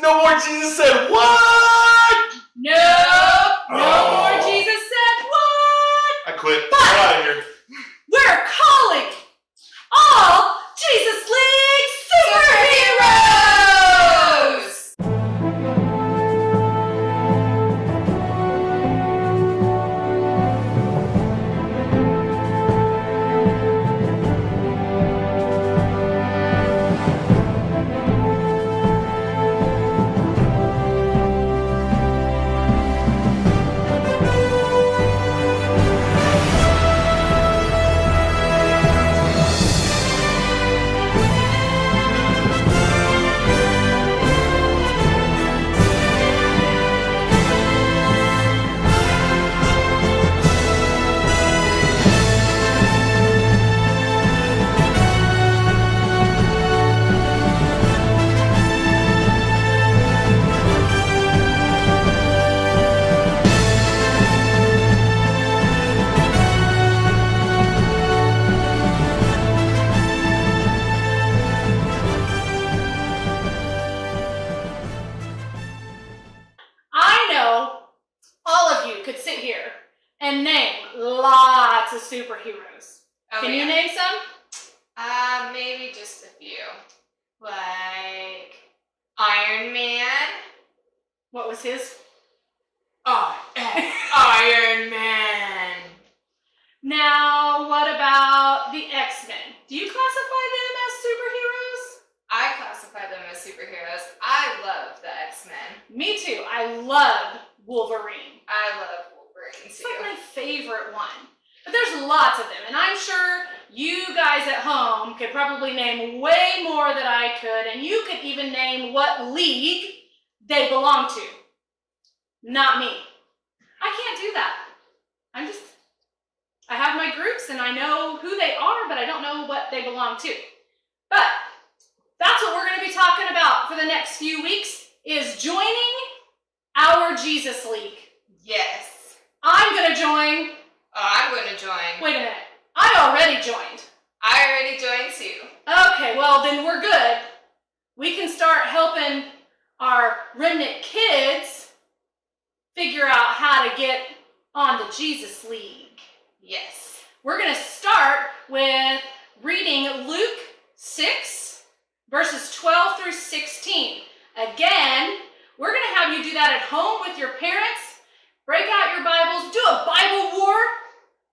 No more Jesus said what? No more Jesus said what? I quit. But Get out of here. we're calling all Jesus League superheroes! I know all of you could sit here and name lots of superheroes. Oh, Can yeah. you name some? Maybe just a few. Like Iron Man. What was his? Iron Man. Now, what about the X-Men? Do you classify them as superheroes? I classify them as superheroes. I love the X-Men. Me too. I love Wolverine. I love Wolverine It's too. like my favorite one. But there's lots of them, and I'm sure you guys at home could probably name way more than I could, and you could even name what league they belong to. Not me. I can't do that. I have my groups and I know who they are, but I don't know what they belong to. But that's what we're going to be talking about for the next few weeks, is joining our Jesus League. Yes. I'm going to join. Oh, I'm going to join. Wait a minute. I already joined. I already joined too. Okay, well then we're good. We can start helping our Remnant kids figure out how to get on the Jesus League. Yes. We're going to start with reading Luke 6, verses 12 through 16. Again, we're going to have you do that at home with your parents. Break out your Bibles, do a Bible war.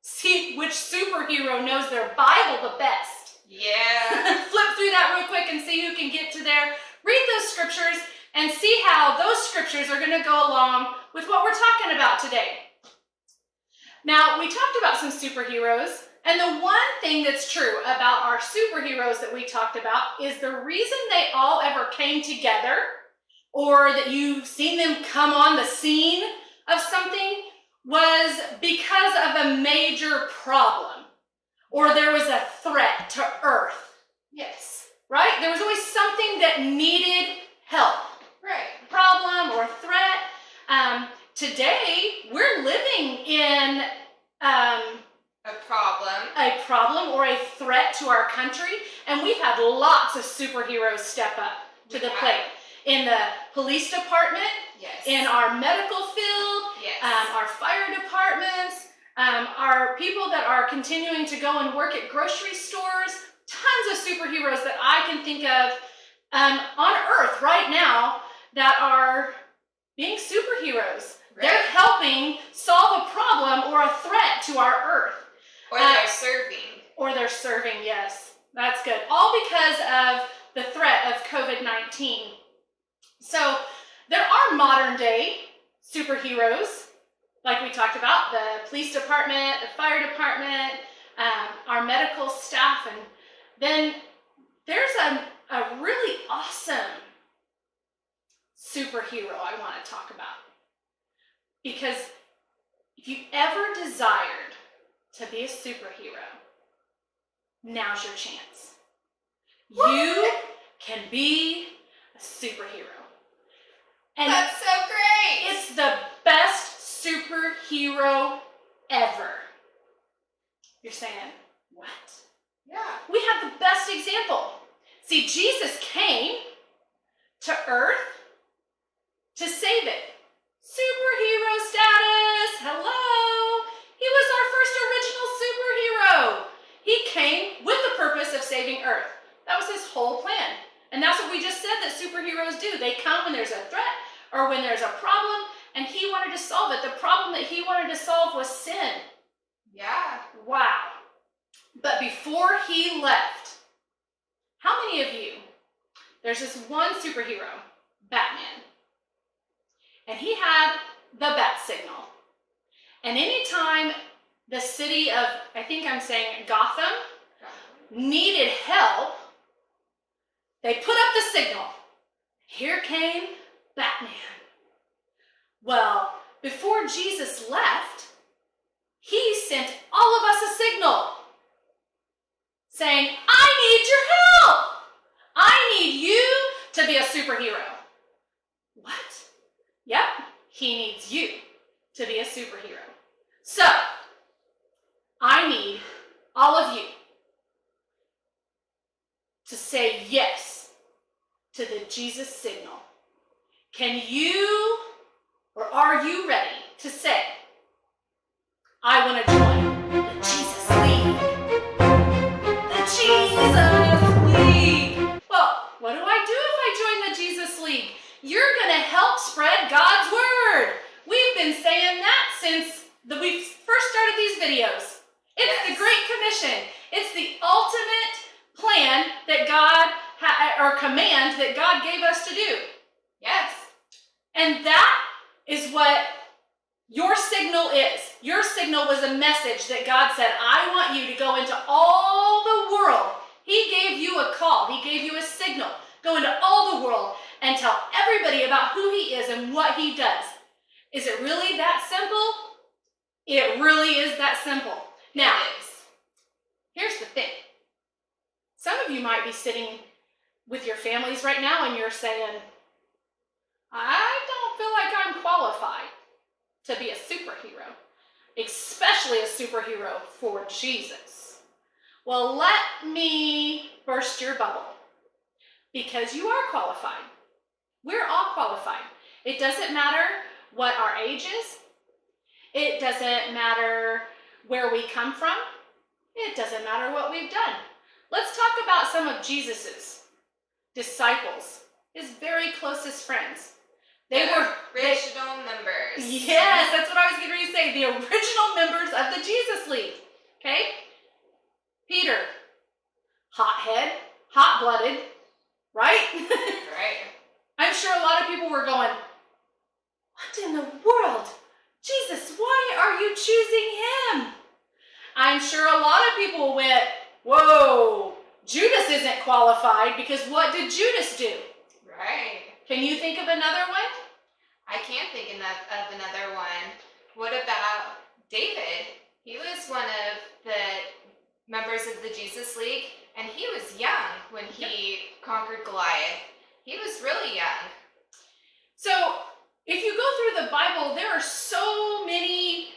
See which superhero knows their Bible the best. Yeah. Flip through that real quick and see who can get to there. Read those scriptures and see how those scriptures are going to go along with what we're talking about today. Now, we talked about some superheroes, and the one thing that's true about our superheroes that we talked about is the reason they all ever came together, or that you've seen them come on the scene of something, was because of a major problem, or there was a threat to Earth. Yes. Right? There was always something that needed help. Right. Problem or threat. Today, we're living in A problem. or a threat to our country, and we've had lots of superheroes step up to the plate. In the police department, Yes. in our medical field, Yes. our fire departments, our people that are continuing to go and work at grocery stores, tons of superheroes that I can think of on Earth right now that are being superheroes. Right. They're helping solve a problem or a threat to our Earth. Or they're serving. Or they're serving, yes. That's good. All because of the threat of COVID-19. So there are modern day superheroes, like we talked about, the police department, the fire department, our medical staff, and then there's a really awesome superhero I want to talk about. Because if you ever desired to be a superhero, now's your chance. You can be a superhero. And That's so great. it's the best superhero ever. You're saying, what? Yeah. We have the best example. See, Jesus came to Earth to save it. Superhero status, hello. He was our first original superhero. He came with the purpose of saving Earth. That was his whole plan. And that's what we just said that superheroes do. They come when there's a threat or when there's a problem, and he wanted to solve it. The problem that he wanted to solve was sin. Yeah. Wow. But before he left, how many of you, there's this one superhero, Batman, and he had the bat signal. And anytime the city of, I think I'm saying Gotham, needed help, they put up the signal. Here came Batman. Well, before Jesus left, he sent all of us a signal saying, I need your help. I need you to be a superhero. What? Yep, he needs you to be a superhero. So, I need all of you to say yes to the Jesus signal. Can you, or are you ready to say, I want to join the Jesus League? The Jesus League. Well, what do I do if I join the Jesus League? You're going to help spread God's word. We've been saying that since we first started these videos. It's the Great Commission. It's the ultimate plan that God, or command that God gave us to do. Yes. And that is what your signal is. Your signal was a message that God said, I want you to go into all the world. He gave you a call. He gave you a signal. Go into all the world and tell everybody about who he is and what he does. Is it really that simple? It really is that simple. Now, here's the thing. Some of you might be sitting with your families right now and you're saying, I don't feel like I'm qualified to be a superhero, especially a superhero for Jesus. Well, let me burst your bubble, because you are qualified. We're all qualified. It doesn't matter what our age is. It doesn't matter where we come from. It doesn't matter what we've done. Let's talk about some of Jesus's disciples, his very closest friends. They were original members. Yes, that's what I was getting ready to say. The original members of the Jesus League. Okay? Peter, hothead, hot-blooded, right? Right. I'm sure a lot of people were going, what in the world? Jesus, why are you choosing him? I'm sure a lot of people went, whoa, Judas isn't qualified, because what did Judas do? Right. Can you think of another one? I can't think of another one. What about David? He was one of the members of the Jesus League, and he was young when he conquered Goliath. He was really young. So, if you go through the Bible, there are so many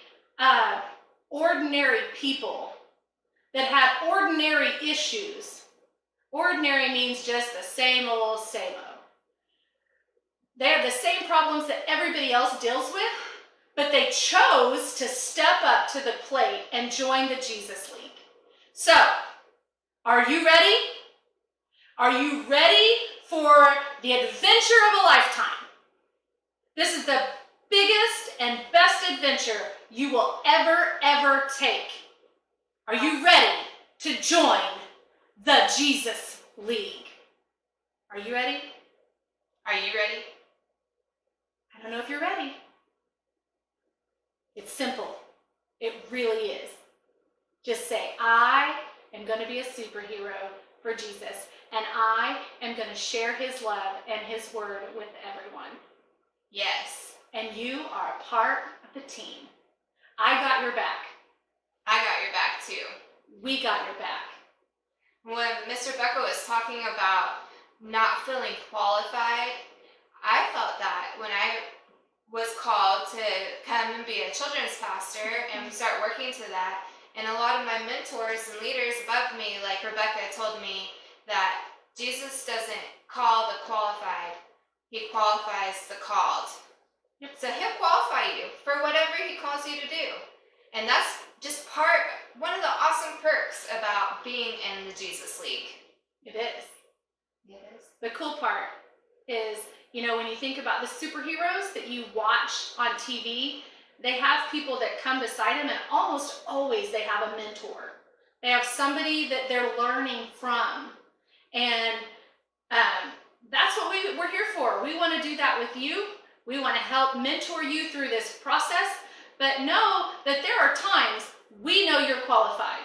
ordinary people that have ordinary issues. Ordinary means just the same old, same old. They have the same problems that everybody else deals with, but they chose to step up to the plate and join the Jesus League. So, are you ready? Are you ready for the adventure of a lifetime? This is the biggest and best adventure you will ever take. Are you ready to join the Jesus League? Are you ready? Are you ready? I don't know if you're ready. It's simple. It really is. Just say, I am going to be a superhero for Jesus, and I am going to share his love and his word with everyone. Yes. And you are a part of the team. I got your back. I got your back too. We got your back. When Mr. Becca was talking about not feeling qualified, I felt that when I was called to come and be a children's pastor and start working to that, and a lot of my mentors and leaders above me, like Rebecca, told me that Jesus doesn't call the qualified, He qualifies the called. Yep. So he'll qualify you for whatever he calls you to do. And that's just one of the awesome perks about being in the Jesus League. It is. It is. The cool part is, when you think about the superheroes that you watch on TV, they have people that come beside them, and almost always they have a mentor. They have somebody that they're learning from. And that's what we're here for. We want to do that with you. We want to help mentor you through this process, but know that there are times we know you're qualified.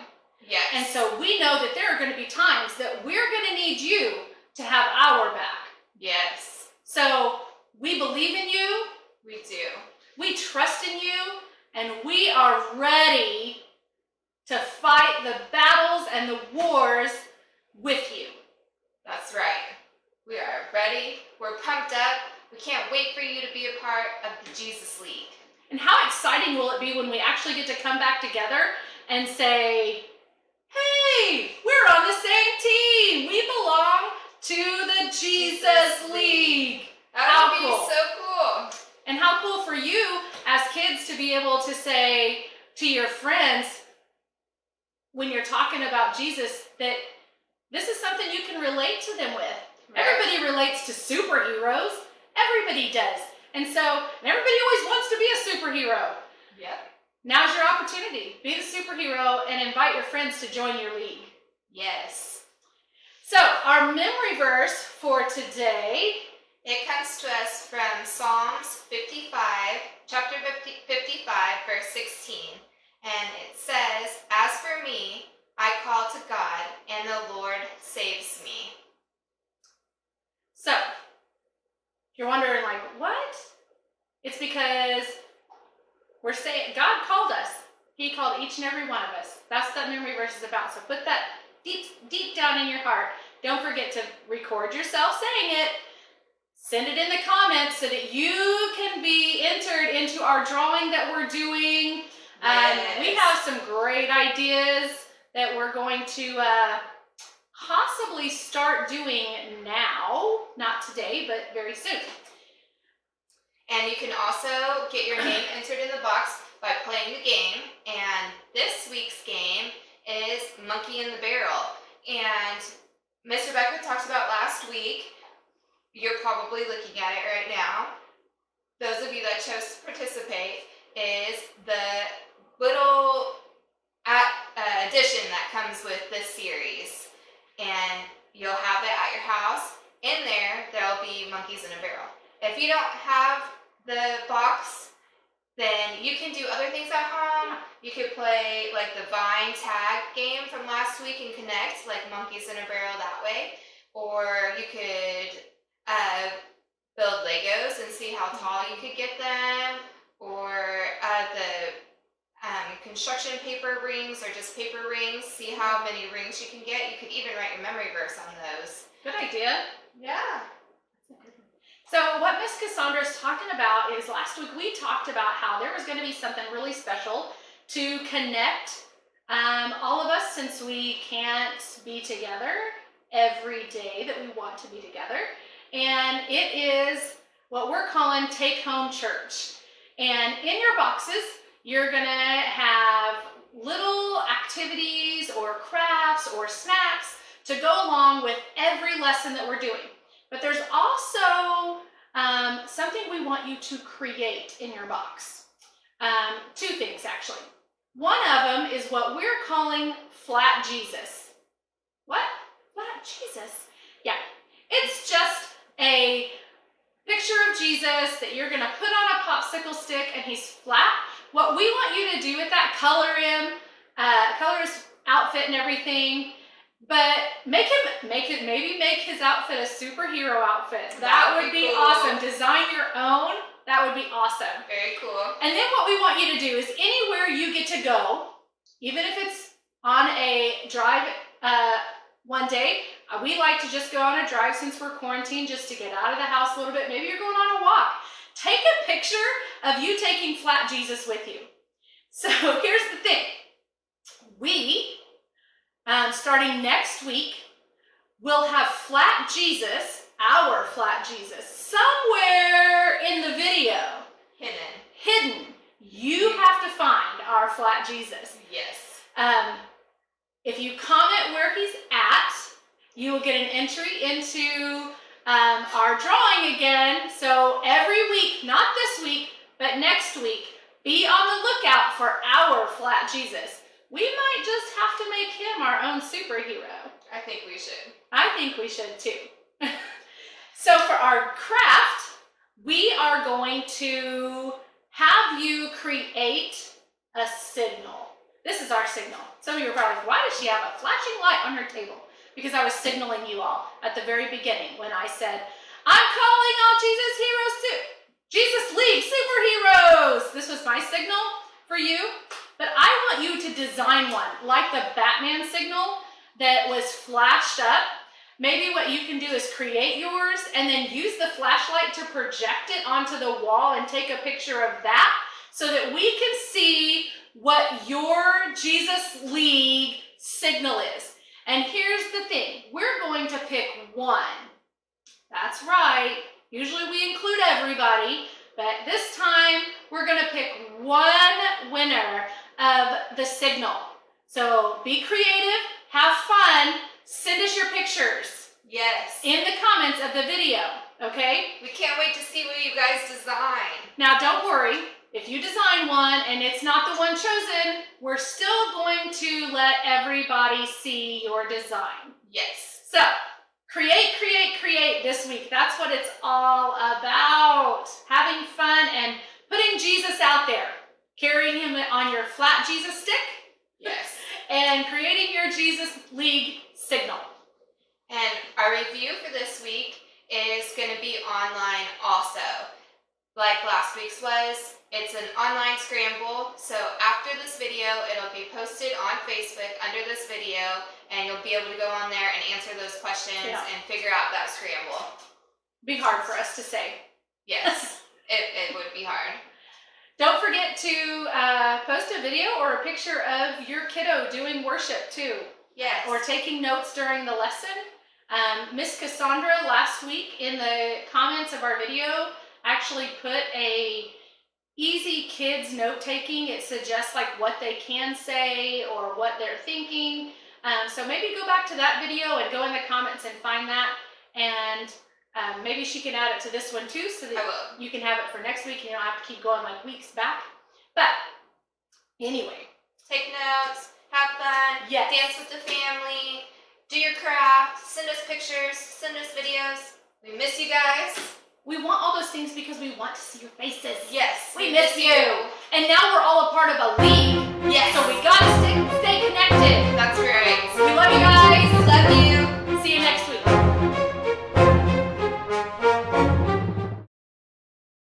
Yes. And so we know that there are going to be times that we're going to need you to have our back. Yes. So we believe in you. We do. We trust in you, and we are ready to fight the battles and the wars with you. That's right. We are ready. We're pumped up. We can't wait for you to be a part of the Jesus League. And how exciting will it be when we actually get to come back together and say, hey, we're on the same team. We belong to the Jesus League. That would be so cool. And how cool for you as kids to be able to say to your friends, when you're talking about Jesus, that this is something you can relate to them with. Right. Everybody relates to superheroes. Everybody does. And everybody always wants to be a superhero. Yep. Now's your opportunity. Be the superhero and invite your friends to join your league. Yes. So, our memory verse for today, it comes to us from Psalms 55, chapter 55, verse 16. And it says, "As for me, I call to God, and the Lord saves me." So, if you're wondering, what? It's because we're saying God called us. He called each and every one of us. That's what that memory verse is about. So put that deep down in your heart. Don't forget to record yourself saying it. Send it in the comments so that you can be entered into our drawing that we're doing. Yes. We have some great ideas that we're going to possibly start doing now. Not today, but very soon. And you can also get your name entered in the box by playing the game. And this week's game is Monkey in the Barrel. And Miss Rebecca talked about last week. You're probably looking at it right now. Those of you that chose to participate is the little addition that comes with this series. And you'll have it at your house. In there, there'll be monkeys in a barrel. If you don't have the box, then you can do other things at home. You could play like the Vine tag game from last week and connect, like monkeys in a barrel that way. Or you could build Legos and see how tall you could get them. Or the construction paper rings, or just paper rings, see how many rings you can get. You could even write your memory verse on those. Good idea. Yeah. So what Miss Cassandra's talking about is last week we talked about how there was going to be something really special to connect all of us, since we can't be together every day that we want to be together. And it is what we're calling Take Home Church. And in your boxes, you're going to have little activities or crafts or snacks to go along with every lesson that we're doing. But there's also something we want you to create in your box. Two things, actually. One of them is what we're calling Flat Jesus. What? Flat Jesus? Yeah. It's just a picture of Jesus that you're going to put on a popsicle stick, and he's flat. What we want you to do with that, color his outfit and everything. But maybe make his outfit a superhero outfit. That would be cool. Awesome. Design your own. That would be awesome. Very cool. And then what we want you to do is anywhere you get to go, even if it's on a drive one day, we like to just go on a drive since we're quarantined, just to get out of the house a little bit. Maybe you're going on a walk. Take a picture of you taking Flat Jesus with you. So here's the thing. Starting next week, we'll have Flat Jesus our flat Jesus. Somewhere in the video, hidden, you have to find our flat Jesus. Yes. If you comment where he's at, you will get an entry into our drawing again. So every week, not this week, but next week, be on the lookout for our flat Jesus. We might just have to make him our own superhero. I think we should. I think we should too. So for our craft, we are going to have you create a signal. This is our signal. Some of you are probably like, why does she have a flashing light on her table? Because I was signaling you all at the very beginning when I said, I'm calling all Jesus heroes Jesus League superheroes. This was my signal for you, but I want you to design one like the Batman signal that was flashed up. Maybe what you can do is create yours and then use the flashlight to project it onto the wall and take a picture of that so that we can see what your Jesus League signal is. And here's the thing, we're going to pick one. That's right. Usually we include everybody, but this time we're going to pick one winner of the signal. So be creative, have fun, send us your pictures. Yes. In the comments of the video, okay? We can't wait to see what you guys design. Now don't worry, if you design one and it's not the one chosen, we're still going to let everybody see your design. Yes. So, create, create, create this week. That's what it's all about. Having fun and putting Jesus out there. Carrying him on your flat Jesus stick. Yes. And creating your Jesus League signal. And our review for this week is going to be online also. Like last week's was, it's an online scramble. So after this video, it'll be posted on Facebook under this video, and you'll be able to go on there and answer those questions and figure out that scramble. Be hard for us to say. Yes, it would be hard. Don't forget to post a video or a picture of your kiddo doing worship too. Yes. Or taking notes during the lesson. Miss Cassandra last week in the comments of our video actually put a easy kids note taking. It suggests like what they can say or what they're thinking. So maybe go back to that video and go in the comments and find that. And maybe she can add it to this one too so that you can have it for next week and you don't have to keep going like weeks back. But anyway. Take notes, have fun, yes. Dance with the family, do your craft, send us pictures, send us videos. We miss you guys. We want all those things because we want to see your faces. Yes. We miss you. And now we're all a part of a league. Yes. So we got to